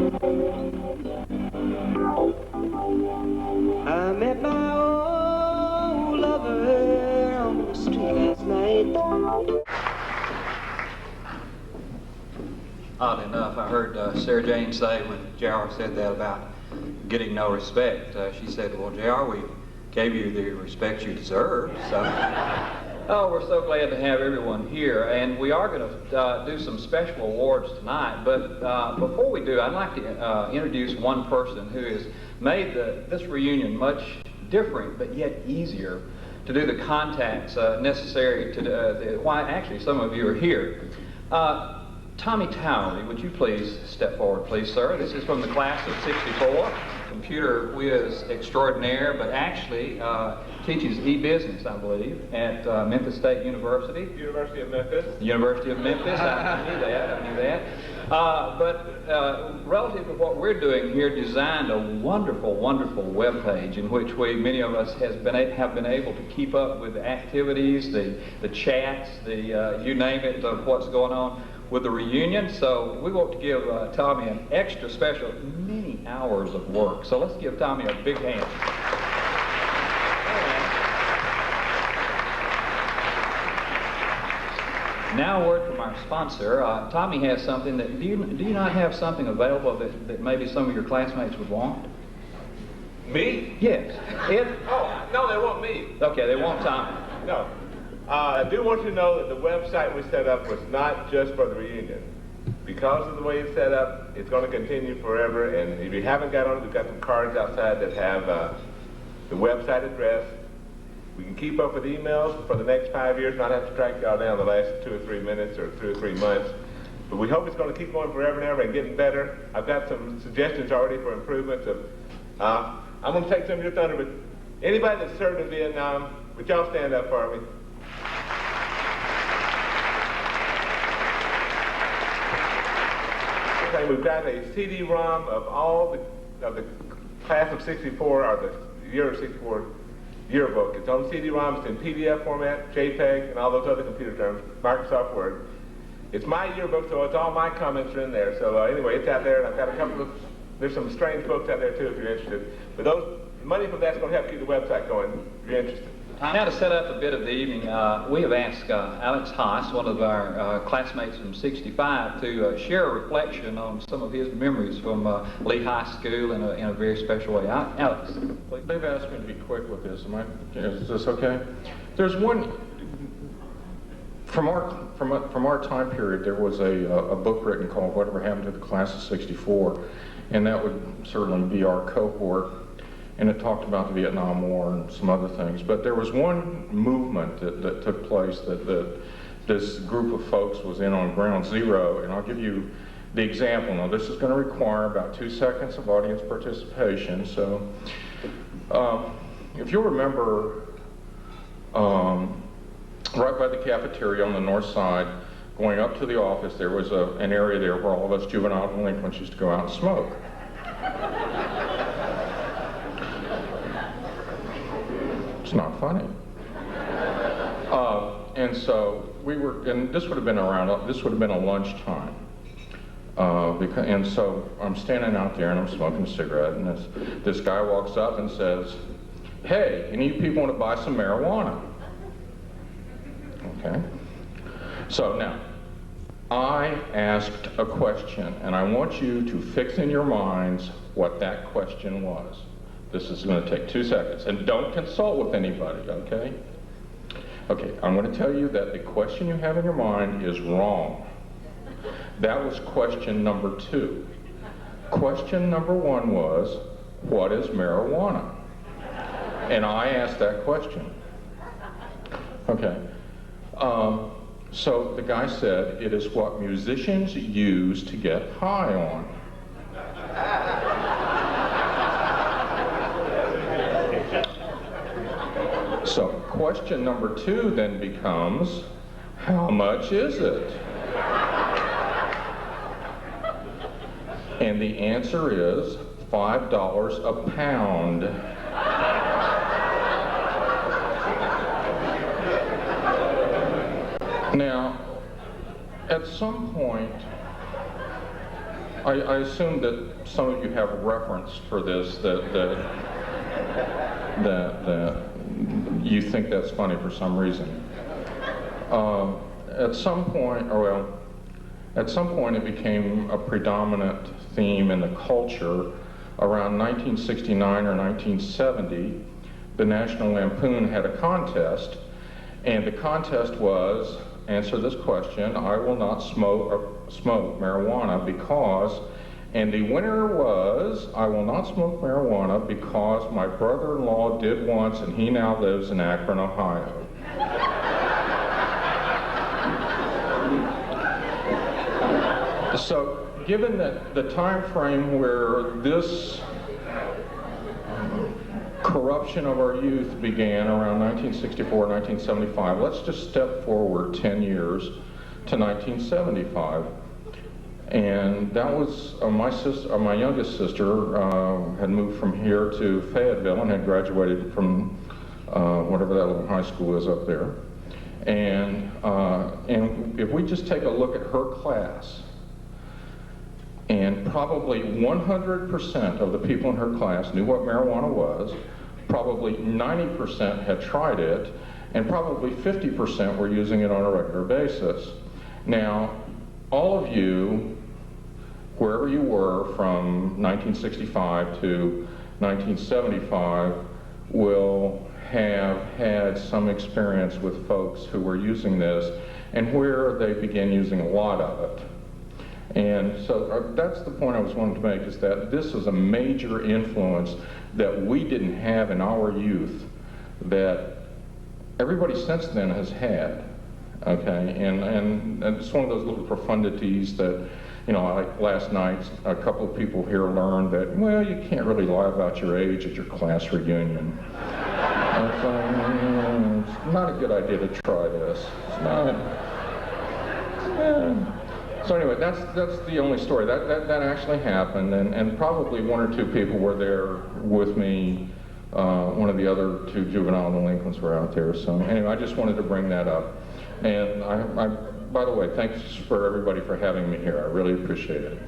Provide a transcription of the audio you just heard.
I met my old lover on the street last night. Oddly enough, I heard Sarah Jane say when J.R. said that about getting no respect, she said, well, J.R., we gave you the respect you deserve, so. Oh, we're so glad to have everyone here, and we are going to do some special awards tonight, but before we do, I'd like to introduce one person who has made this reunion much different, but yet easier to do the contacts necessary to why actually some of you are here. Tommy Towery, would you please step forward, please, sir? This is from the class of '64, computer whiz extraordinaire, but actually teaches e-business, I believe, at Memphis State University. University of Memphis. University of Memphis, I knew that. But relative to what we're doing here, designed a wonderful, wonderful web page in which many of us have been able to keep up with the activities, the chats, you name it, of what's going on with the reunion. So we want to give Tommy an extra special many hours of work. So let's give Tommy a big hand. Now a word from our sponsor. Tommy has something that, do you not have something available that maybe some of your classmates would want? Me? Yes. Oh, no, they want me. Okay, they want Tommy. No. I do want you to know that the website we set up was not just for the reunion. Because of the way it's set up, it's going to continue forever, and if you haven't got on it, we've got some cards outside that have the website address. We can keep up with emails for the next 5 years, not have to track y'all down the last 2 or 3 minutes or 2 or 3 months. But we hope it's going to keep going forever and ever and getting better. I've got some suggestions already for improvements. I'm going to take some of your thunder, but anybody that's served in Vietnam, would y'all stand up for me? Okay, we've got a CD-ROM of all of the class of '64, or the year of '64 yearbook. It's on CD-ROM, it's in PDF format, JPEG, and all those other computer terms, Microsoft Word. It's my yearbook, so it's all my comments are in there. So anyway, it's out there, and I've got a couple of, there's some strange books out there too if you're interested. But money from that's going to help keep the website going if you're interested. Now to set up a bit of the evening, we have asked Alex Haas, one of our classmates from '65, to share a reflection on some of his memories from Lee High School in a very special way. Alex, please. They've asked me to be quick with this. Is this okay? There's one, from our time period, there was a book written called Whatever Happened to the Class of '64, and that would certainly be our cohort. And it talked about the Vietnam War and some other things. But there was one movement that took place that this group of folks was in on ground zero, and I'll give you the example. Now, this is going to require about 2 seconds of audience participation. So, if you'll remember, right by the cafeteria on the north side, going up to the office, there was an area there where all of us juvenile delinquents used to go out and smoke. It's not funny. And so we were, and this would have been a lunchtime. And so I'm standing out there and I'm smoking a cigarette, and this guy walks up and says, "Hey, any of you people want to buy some marijuana?" Okay. So now, I asked a question, and I want you to fix in your minds what that question was. This is going to take 2 seconds, and don't consult with anybody, okay? Okay, I'm going to tell you that the question you have in your mind is wrong. That was question number 2. Question number 1 was, what is marijuana? And I asked that question. Okay. So the guy said, it is what musicians use to get high on. So question number 2 then becomes, how much is it? And the answer is $5 a pound. Now, at some point, I assume that some of you have reference for this, that you think that's funny for some reason. At some point it became a predominant theme in the culture. Around 1969 or 1970, the National Lampoon had a contest, and the contest was, answer this question, I will not smoke marijuana because, and the winner was, I will not smoke marijuana because my brother-in-law did once and he now lives in Akron, Ohio. So, given that the time frame where this corruption of our youth began around 1964, 1975, let's just step forward 10 years to 1975. And that was my youngest sister had moved from here to Fayetteville and had graduated from whatever that little high school is up there. And if we just take a look at her class, and probably 100% of the people in her class knew what marijuana was, probably 90% had tried it, and probably 50% were using it on a regular basis. Now, all of you, wherever you were from 1965 to 1975, will have had some experience with folks who were using this and where they began using a lot of it. And so that's the point I was wanting to make, is that this is a major influence that we didn't have in our youth that everybody since then has had, okay? And it's one of those little profundities that, you know, like last night, a couple of people here learned that, well, you can't really lie about your age at your class reunion. It's not a good idea to try this. It's not. So anyway, that's the only story. That actually happened, and probably one or two people were there with me. One of the other two juvenile delinquents were out there. So anyway, I just wanted to bring that up. And by the way, thanks for everybody for having me here. I really appreciate it.